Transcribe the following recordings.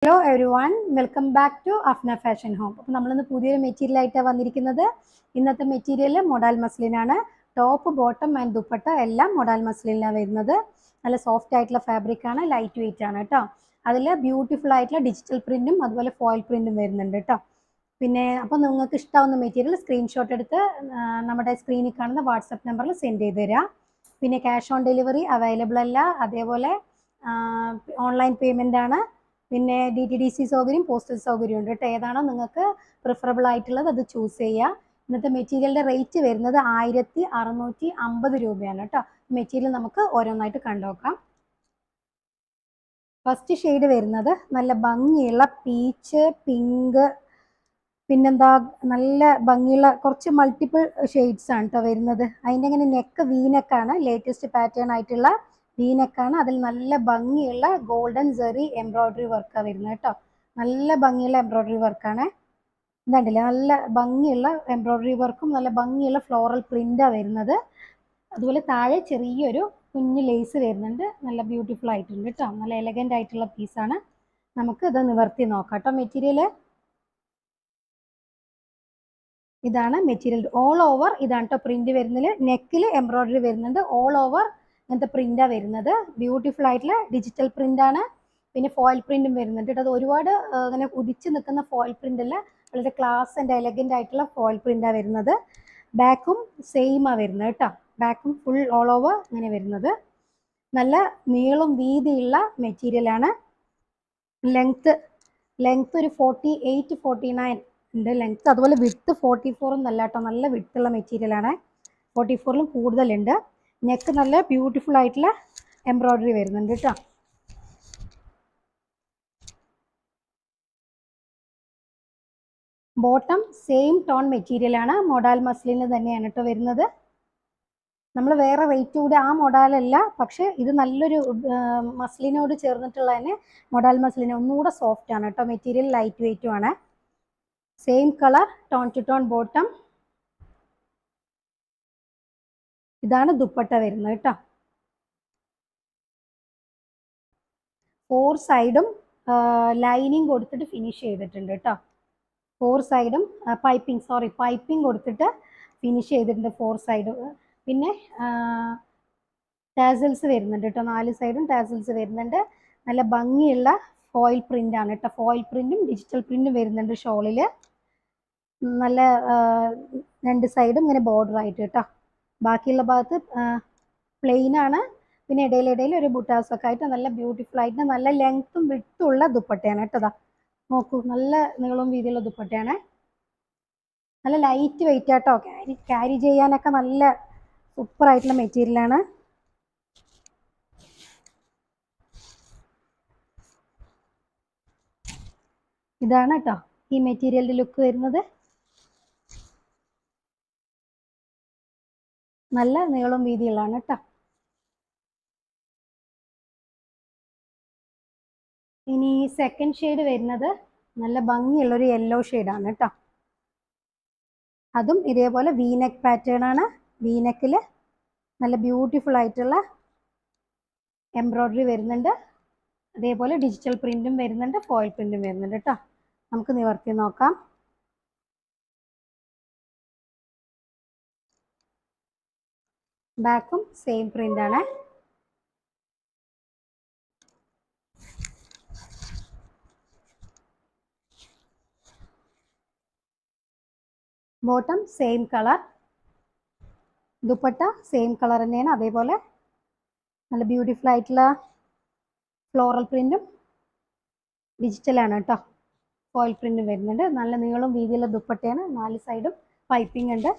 Hello everyone, welcome back to Afna fashion home. അപ്പോൾ നമ്മളിന്ന് പുതിയൊരു മെറ്റീരിയൽ ആയിട്ടാണ് വന്നിരിക്കുന്നത്. ഇന്നത്തെ മെറ്റീരിയൽ മൊഡാൽ മസ്ലിനാണ്. ടോപ്പ്, ബോട്ടം ആൻഡ് ദുപ്പട്ട എല്ലാം മൊഡാൽ മസ്ലിനാണ് വരുന്നത്. നല്ല സോഫ്റ്റ് ആയിട്ടുള്ള ഫാബ്രിക് ആണ്, ലൈറ്റ് വെയിറ്റ് ആണ് കേട്ടോ. അതിൽ ബ്യൂട്ടിഫുൾ ആയിട്ടുള്ള ഡിജിറ്റൽ പ്രിന്റും അതുപോലെ ഫോയിൽ പ്രിന്റും വരുന്നുണ്ട് കേട്ടോ. പിന്നെ അപ്പോൾ നിങ്ങൾക്ക് ഇഷ്ടമാവുന്ന മെറ്റീരിയൽ സ്ക്രീൻഷോട്ട് എടുത്ത് നമ്മുടെ സ്ക്രീനിൽ കാണുന്ന വാട്സപ്പ് നമ്പറിൽ സെൻഡ് ചെയ്ത് തരാം. പിന്നെ ക്യാഷ് ഓൺ ഡെലിവറി അവൈലബിൾ അല്ല. അതേപോലെ ഓൺലൈൻ പേയ്മെൻ്റ് ആണ്. പിന്നെ DTDC സൗകര്യം, പോസ്റ്റൽ സൗകര്യം ഉണ്ട് കേട്ടോ. ഏതാണോ നിങ്ങൾക്ക് പ്രിഫറബിൾ ആയിട്ടുള്ളത് അത് ചൂസ് ചെയ്യുക. ഇന്നത്തെ മെറ്റീരിയലിൻ്റെ റേറ്റ് വരുന്നത് 1650 രൂപയാണ് കേട്ടോ. മെറ്റീരിയൽ നമുക്ക് ഓരോന്നായിട്ട് കണ്ടുനോക്കാം. ഫസ്റ്റ് ഷെയ്ഡ് വരുന്നത് നല്ല ഭംഗിയുള്ള പീച്ച്, പിങ്ക്, പിന്നെന്താ നല്ല ഭംഗിയുള്ള കുറച്ച് മൾട്ടിപ്പിൾ ഷെയ്ഡ്സ് ആണ് കേട്ടോ വരുന്നത്. അതിൻ്റെ ഇങ്ങനെ നെക്ക് വീനെക്കാണ്, ലേറ്റസ്റ്റ് പാറ്റേൺ ആയിട്ടുള്ള വീനെക്കാണ്. അതിൽ നല്ല ഭംഗിയുള്ള ഗോൾഡൻ സെറി എംബ്രോയ്ഡറി വർക്കാണ് വരുന്നത് കേട്ടോ. നല്ല ഭംഗിയുള്ള എംബ്രോയ്ഡറി വർക്കാണ്. ഇതുണ്ടല്ലേ, നല്ല ഭംഗിയുള്ള എംബ്രോയ്ഡറി വർക്കും നല്ല ഭംഗിയുള്ള ഫ്ലോറൽ പ്രിൻ്റാണ് വരുന്നത്. അതുപോലെ താഴെ ചെറിയൊരു കുഞ്ഞ് ലേസ് വരുന്നുണ്ട്. നല്ല ബ്യൂട്ടിഫുൾ ആയിട്ടുണ്ട് കേട്ടോ. നല്ല എലഗൻ്റ് ആയിട്ടുള്ള പീസാണ്. നമുക്ക് ഇത് നിവർത്തി നോക്കാം കേട്ടോ. മെറ്റീരിയൽ ഇതാണ് മെറ്റീരിയൽ. ഓൾ ഓവർ ഇതാണ് കേട്ടോ പ്രിന്റ് വരുന്നത്. നെക്കിൽ എംബ്രോയ്ഡറി വരുന്നുണ്ട്. ഓൾ ഓവർ ഇങ്ങനത്തെ പ്രിന്റാണ് വരുന്നത്. ബ്യൂട്ടിഫുൾ ആയിട്ടുള്ള ഡിജിറ്റൽ പ്രിന്റ് ആണ്. പിന്നെ ഫോയിൽ പ്രിന്റും വരുന്നുണ്ട് കേട്ടോ. അത് ഒരുപാട് അങ്ങനെ ഉദിച്ച് നിൽക്കുന്ന ഫോയിൽ പ്രിന്റ് അല്ല, വളരെ ക്ലാസ് ആൻഡ് എലഗൻ്റ് ആയിട്ടുള്ള ഫോയിൽ പ്രിന്റാണ് വരുന്നത്. ബാക്കും സെയിമാണ് വരുന്നത് കേട്ടോ. ബാക്കും ഫുൾ ഓൾ ഓവർ ഇങ്ങനെ വരുന്നത്. നല്ല നീളം വീതിയുള്ള മെറ്റീരിയലാണ്. ലെങ്ത് ഒരു 48-49 ഉണ്ട് ലെങ്ത്. അതുപോലെ വിഡ്ത്ത് 44 നല്ല കേട്ടോ. നല്ല വിഡ്ത്തുള്ള മെറ്റീരിയലാണ്. 44ലും കൂടുതലുണ്ട്. നെക്ക് നല്ല ബ്യൂട്ടിഫുൾ ആയിട്ടുള്ള എംബ്രോയ്ഡറി വരുന്നുണ്ട് കേട്ടോ. ബോട്ടം സെയിം ടോൺ മെറ്റീരിയലാണ്. മൊഡാൽ മസ്ലിന് തന്നെയാണ് കേട്ടോ വരുന്നത്. നമ്മൾ വേറെ റേറ്റ് കൂടെ ആ മൊഡാലല്ല, പക്ഷേ ഇത് നല്ലൊരു മസ്ലിനോട് ചേർന്നിട്ടുള്ള തന്നെ മൊഡാൽ മസ്ലിന് ഒന്നുകൂടെ സോഫ്റ്റ് ആണ് കേട്ടോ. മെറ്റീരിയൽ ലൈറ്റ് വെയിറ്റും ആണ്. Same colour, tone to tone bottom. ഇതാണ് ദുപ്പട്ട വരുന്നത് കേട്ടോ. 4 സൈഡും ലൈനിങ് കൊടുത്തിട്ട് ഫിനിഷ് ചെയ്തിട്ടുണ്ട് കേട്ടോ. 4 സൈഡും പൈപ്പിംഗ് കൊടുത്തിട്ട് ഫിനിഷ് ചെയ്തിട്ടുണ്ട് 4 സൈഡും. പിന്നെ ടാസൽസ് വരുന്നുണ്ട് കേട്ടോ. 4 സൈഡും ടാസൽസ് വരുന്നുണ്ട്. നല്ല ഭംഗിയുള്ള ഫോയിൽ പ്രിന്റ് ആണ് കേട്ടോ. ഫോയിൽ പ്രിന്റും ഡിജിറ്റൽ പ്രിന്റും വരുന്നുണ്ട് ഷോളിൽ. നല്ല 2 സൈഡും ഇങ്ങനെ ബോർഡർ ആയിട്ട് കേട്ടോ. ബാക്കിയുള്ള ഭാഗത്ത് പ്ലെയിൻ ആണ്. പിന്നെ ഇടയിലിടയിൽ ഒരു ബുട്ടാസൊക്കെ ആയിട്ട് നല്ല ബ്യൂട്ടിഫുൾ ആയിട്ട് നല്ല ലെങ്ത്തും വിഡ്ത്തും ഉള്ള ദുപ്പട്ടയാണ് കേട്ടതാ. നോക്കൂ, നല്ല നീളവും വീതിയുള്ള ദുപ്പട്ടയാണ്. നല്ല ലൈറ്റ് വെയിറ്റ് ആട്ടോ. ക്യാരി ചെയ്യാനൊക്കെ നല്ല സൂപ്പർ ആയിട്ടുള്ള മെറ്റീരിയലാണ്. ഇതാണ് കേട്ടോ ഈ മെറ്റീരിയലിന്റെ ലുക്ക് വരുന്നത്. നല്ല നീളം വീതിയുള്ളതാണ് കേട്ടോ. ഇനി സെക്കൻഡ് ഷെയ്ഡ് വരുന്നത് നല്ല ഭംഗിയുള്ളൊരു യെല്ലോ ഷെയ്ഡാണ് കേട്ടോ. അതും ഇതേപോലെ വീനെക്ക് പാറ്റേൺ ആണ്. വീനെക്കിൽ നല്ല ബ്യൂട്ടിഫുൾ ആയിട്ടുള്ള എംബ്രോയ്ഡറി വരുന്നുണ്ട്. അതേപോലെ ഡിജിറ്റൽ പ്രിന്റും വരുന്നുണ്ട്, ഫോയിൽ പ്രിന്റും വരുന്നുണ്ട് കേട്ടോ. നമുക്ക് നിവർത്തി നോക്കാം. ബാക്കും സെയിം പ്രിന്റ് ആണ്. Bottom same colour, dupatta same colour തന്നെയാണ്. അതേപോലെ നല്ല ബ്യൂട്ടിഫുൾ ആയിട്ടുള്ള ഫ്ലോറൽ പ്രിന്റും ഡിജിറ്റലാണ് കേട്ടോ. ഫോയിൽ പ്രിന്റും വരുന്നുണ്ട്. നല്ല നീളം വീതിയുള്ള ദുപ്പട്ടയാണ്. 4 സൈഡും പൈപ്പിംഗ് ഉണ്ട്,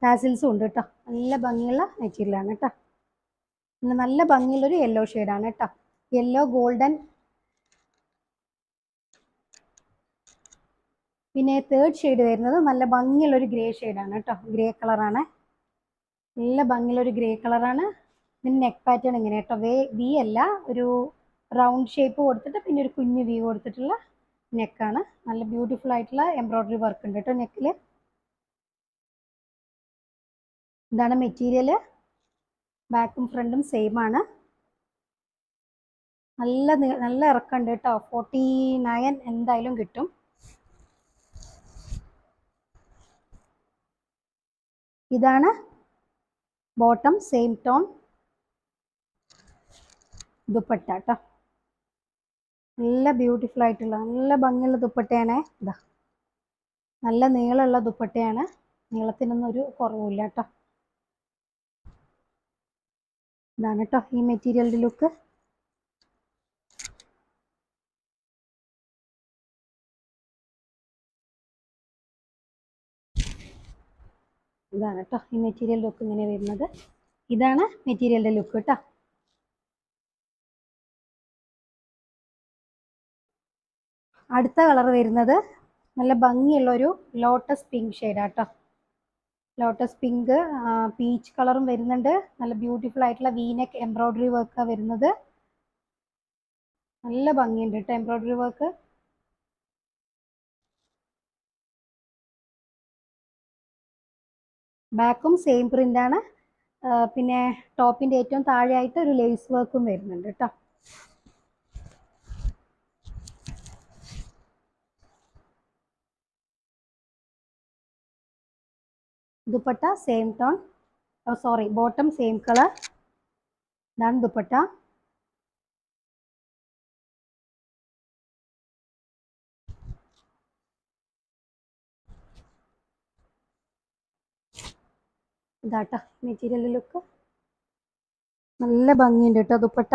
ടാസിൽസും ഉണ്ട് കേട്ടോ. നല്ല ഭംഗിയുള്ള മെറ്റീരിയലാണ് കേട്ടോ. നല്ല ഭംഗിയുള്ളൊരു യെല്ലോ ഷെയ്ഡാണ് കേട്ടോ. Yellow golden. പിന്നെ തേർഡ് ഷെയ്ഡ് വരുന്നത് നല്ല ഭംഗിയുള്ളൊരു ഗ്രേ ഷെയ്ഡാണ് കേട്ടോ. ഗ്രേ കളറാണ്. നല്ല ഭംഗിയുള്ളൊരു ഗ്രേ കളറാണ്. ഇതിന് നെക്ക് പാറ്റേൺ ഇങ്ങനെ കേട്ടോ. വി അല്ല, ഒരു റൗണ്ട് ഷേപ്പ് കൊടുത്തിട്ട് പിന്നെ ഒരു കുഞ്ഞ് വി കൊടുത്തിട്ടുള്ള നെക്കാണ്. നല്ല ബ്യൂട്ടിഫുൾ ആയിട്ടുള്ള എംബ്രോയ്ഡറി വർക്ക് ഉണ്ട് കേട്ടോ നെക്കിൽ. ഇതാണ് മെറ്റീരിയൽ. ബാക്കും ഫ്രണ്ടും സെയിം ആണ്. നല്ല ഇറക്കമുണ്ട് കേട്ടോ. 49 എന്തായാലും കിട്ടും. ഇതാണ് ബോട്ടം, സെയിം ടോൺ ദുപ്പട്ട കേട്ടോ. നല്ല ബ്യൂട്ടിഫുൾ ആയിട്ടുള്ള നല്ല ഭംഗിയുള്ള ദുപ്പട്ടയാണ്. ഇതാ നല്ല നീളമുള്ള ദുപ്പട്ടയാണ്. നീളത്തിനൊന്നും ഒരു കുറവില്ല കേട്ടോ. ഇതാണ് കേട്ടോ ഈ മെറ്റീരിയലിൻ്റെ ലുക്ക്. ഇതാണ് കേട്ടോ ഈ മെറ്റീരിയൽ ലുക്ക് ഇങ്ങനെ വരുന്നത്. ഇതാണ് മെറ്റീരിയലിൻ്റെ ലുക്ക് കേട്ടോ. അടുത്ത കളർ വരുന്നത് നല്ല ഭംഗിയുള്ളൊരു ലോട്ടസ് പിങ്ക് ഷെയ്ഡാട്ടോ. ലോട്ടസ് പിങ്ക്, പീച്ച് കളറും വരുന്നുണ്ട്. നല്ല ബ്യൂട്ടിഫുൾ ആയിട്ടുള്ള വീനെക്ക് എംബ്രോയ്ഡറി വർക്കാണ് വരുന്നത്. നല്ല ഭംഗിയുണ്ട് കേട്ടോ എംബ്രോയ്ഡറി വർക്ക്. ബാക്കും സെയിം പ്രിൻ്റാണ്. പിന്നെ ടോപ്പിൻ്റെ ഏറ്റവും താഴെയായിട്ട് ഒരു ലേസ് വർക്കും വരുന്നുണ്ട് കേട്ടോ. Dupatta same tone, sorry bottom same colour. ഇതാണ് ദുപ്പട്ട. ഇതാട്ടോ മെറ്റീരിയൽ ലുക്ക്. നല്ല ഭംഗിയുണ്ട് കേട്ടോ ദുപ്പട്ട.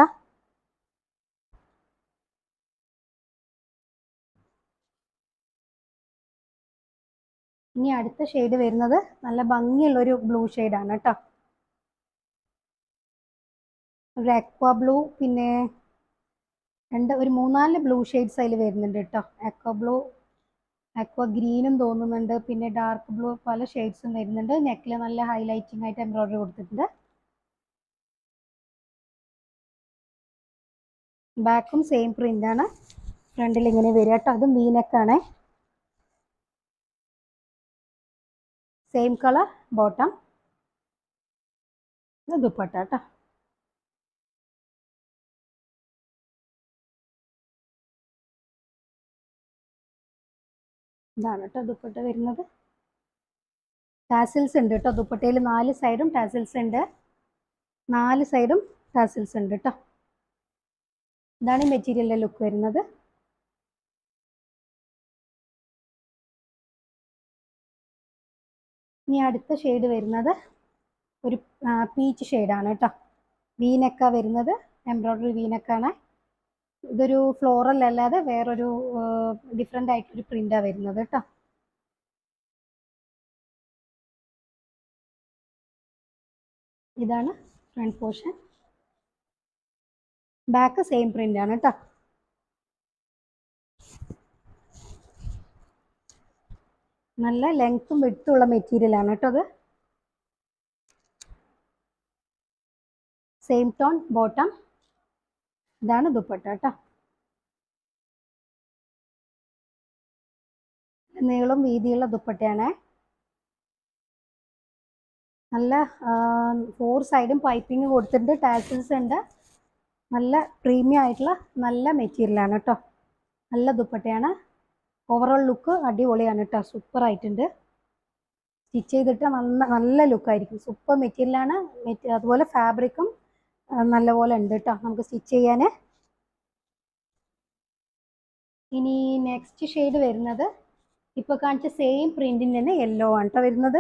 ഇനി അടുത്ത ഷെയ്ഡ് വരുന്നത് നല്ല ഭംഗിയുള്ളൊരു ബ്ലൂ ഷെയ്ഡാണ് കേട്ടോ. ഒരു അക്വ ബ്ലൂ, പിന്നെ ഒരു 3-4 ബ്ലൂ ഷെയ്ഡ്സ് അതിൽ വരുന്നുണ്ട് കേട്ടോ. അക്വ ബ്ലൂ, അക്വ ഗ്രീനും തോന്നുന്നുണ്ട്, പിന്നെ ഡാർക്ക് ബ്ലൂ, പല ഷെയ്ഡ്സും വരുന്നുണ്ട്. നെക്കിൽ നല്ല ഹൈലൈറ്റിംഗ് ആയിട്ട് എംബ്രോയ്ഡറി കൊടുത്തിട്ടുണ്ട്. ബാക്കും സെയിം പ്രിൻ്റാണ്. ഫ്രണ്ടിൽ ഇങ്ങനെ വരിക കേട്ടോ. അതും വീനെക്കാണ്. Same colour bottom. ഇത് ദുപ്പട്ട കേട്ടോ. ഇതാണ് കേട്ടോ ദുപ്പട്ട വരുന്നത്. ടാസിൽസ് ഉണ്ട് കേട്ടോ ദുപ്പട്ടയിൽ. 4 സൈഡും ടാസിൽസ് ഉണ്ട്. 4 സൈഡും ടാസിൽസ് ഉണ്ട് കേട്ടോ. ഇതാണ് ഈ മെറ്റീരിയലിൻ്റെ ലുക്ക് വരുന്നത്. ഇനി അടുത്ത ഷെയ്ഡ് വരുന്നത് ഒരു പീച്ച് ഷെയ്ഡാണ് കേട്ടോ. വീനെക്കാ വരുന്നത്. എംബ്രോയ്ഡറി വീനെക്കാണ്. ഇതൊരു ഫ്ലോറൽ അല്ലാതെ വേറൊരു ഡിഫറെൻ്റ് ആയിട്ടൊരു പ്രിൻ്റാണ് വരുന്നത് കേട്ടോ. ഇതാണ് ഫ്രണ്ട് പോർഷൻ. ബാക്ക് സെയിം പ്രിൻ്റാണ് കേട്ടോ. നല്ല ലെങ്ത്തും വിഡ്ത്തുള്ള മെറ്റീരിയലാണ് കേട്ടോ അത്. Same tone bottom. ഇതാണ് ദുപ്പട്ട കേട്ടോ. നീളം വീതിയുള്ള ദുപ്പട്ടയാണ്. നല്ല 4 സൈഡും പൈപ്പിംഗ് കൊടുത്തിട്ടുണ്ട്. ടാസിൽസ് ഉണ്ട്. നല്ല പ്രീമിയം ആയിട്ടുള്ള നല്ല മെറ്റീരിയലാണ് കേട്ടോ. നല്ല ദുപ്പട്ടയാണ്. ഓവറോൾ ലുക്ക് അടിപൊളിയാണ് കേട്ടോ. സൂപ്പർ ആയിട്ടുണ്ട്. സ്റ്റിച്ച് ചെയ്തിട്ട് നല്ല ലുക്കായിരിക്കും. സൂപ്പർ മെറ്റീരിയലാണ്. അതുപോലെ ഫാബ്രിക്കും നല്ലപോലെ ഉണ്ട് കേട്ടോ നമുക്ക് സ്റ്റിച്ച് ചെയ്യാൻ. ഇനി നെക്സ്റ്റ് ഷെയ്ഡ് വരുന്നത് ഇപ്പോൾ കാണിച്ച സെയിം പ്രിൻറ്റിന് തന്നെ യെല്ലോ ആണ് കേട്ടോ വരുന്നത്.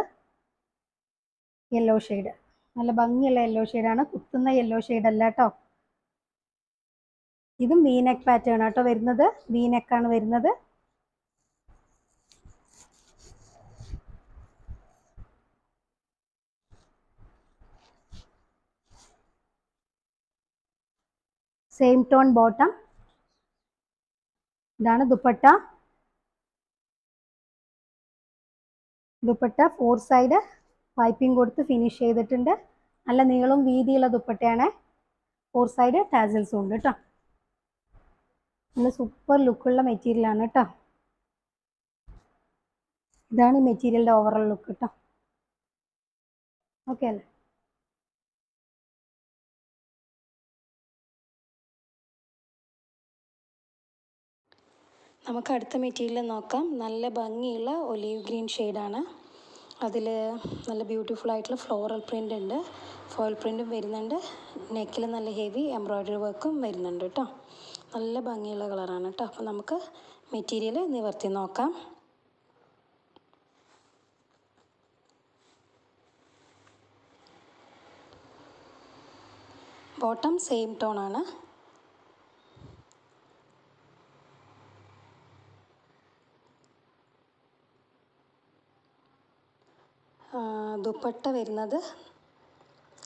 Yellow shade. നല്ല ഭംഗിയുള്ള യെല്ലോ ഷെയ്ഡാണ്. കുത്തുന്ന യെല്ലോ ഷെയ്ഡ് അല്ല കേട്ടോ. ഇതും വീനെക്ക് പാറ്റേൺ ആട്ടോ വരുന്നത്. വീനെക്കാണ് വരുന്നത്. Same tone bottom. ഇതാണ് ദുപ്പട്ട. ദുപ്പട്ട 4 സൈഡ് പൈപ്പിംഗ് കൊടുത്ത് ഫിനിഷ് ചെയ്തിട്ടുണ്ട്. നല്ല നീളവും വീതിയുള്ള ദുപ്പട്ടയാണ്. 4 സൈഡ് ടാസൽസും ഉണ്ട് കേട്ടോ. നല്ല സൂപ്പർ ലുക്കുള്ള മെറ്റീരിയലാണ് കേട്ടോ. ഇതാണ് ഈ മെറ്റീരിയലിൻ്റെ ഓവറോൾ ലുക്ക് കേട്ടോ. ഓക്കെ അല്ലേ? നമുക്ക് അടുത്ത മെറ്റീരിയൽ നോക്കാം. നല്ല ഭംഗിയുള്ള ഒലീവ് ഗ്രീൻ ഷെയ്ഡാണ്. അതിൽ നല്ല ബ്യൂട്ടിഫുൾ ആയിട്ടുള്ള ഫ്ലോറൽ പ്രിൻ്റ് ഉണ്ട്, ഫോയിൽ പ്രിൻറ്റും വരുന്നുണ്ട്. നെക്കിൽ നല്ല ഹെവി എംബ്രോയ്ഡറി വർക്കും വരുന്നുണ്ട് കേട്ടോ. നല്ല ഭംഗിയുള്ള കളറാണ് കേട്ടോ. അപ്പോൾ നമുക്ക് മെറ്റീരിയൽ നിവർത്തി നോക്കാം. Bottom same ടോണാണ്. ദുപ്പട്ട വരുന്നത്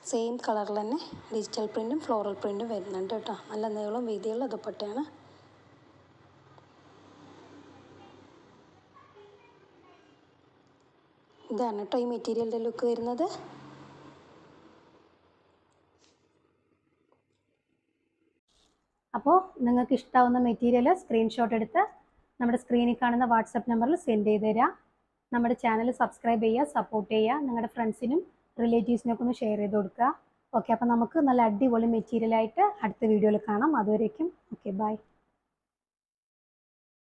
സെയിം കളറിൽ തന്നെ ഡിജിറ്റൽ പ്രിൻറ്റും ഫ്ലോറൽ പ്രിൻറ്റും വരുന്നുണ്ട് കേട്ടോ. നല്ല നീളം വീതിയുള്ള ദുപ്പട്ടയാണ്. ഇതാണ് കേട്ടോ ഈ മെറ്റീരിയലിൻ്റെ ലുക്ക് വരുന്നത്. അപ്പോൾ നിങ്ങൾക്ക് ഇഷ്ടമാവുന്ന മെറ്റീരിയൽ സ്ക്രീൻഷോട്ട് എടുത്ത് നമ്മുടെ സ്ക്രീനിൽ കാണുന്ന വാട്സപ്പ് നമ്പറിൽ സെൻഡ് ചെയ്ത് തരാം. നമ്മുടെ ചാനൽ സബ്സ്ക്രൈബ് ചെയ്യുക, സപ്പോർട്ട് ചെയ്യുക. നിങ്ങളുടെ ഫ്രണ്ട്സിനും റിലേറ്റീവ്സിനൊക്കെ ഒന്ന് ഷെയർ ചെയ്ത് കൊടുക്കുക. ഓക്കെ, അപ്പോൾ നമുക്ക് നല്ല അടിപൊളി മെറ്റീരിയലായിട്ട് അടുത്ത വീഡിയോയിൽ കാണാം. അതുവരേക്കും ഓക്കെ, ബൈ.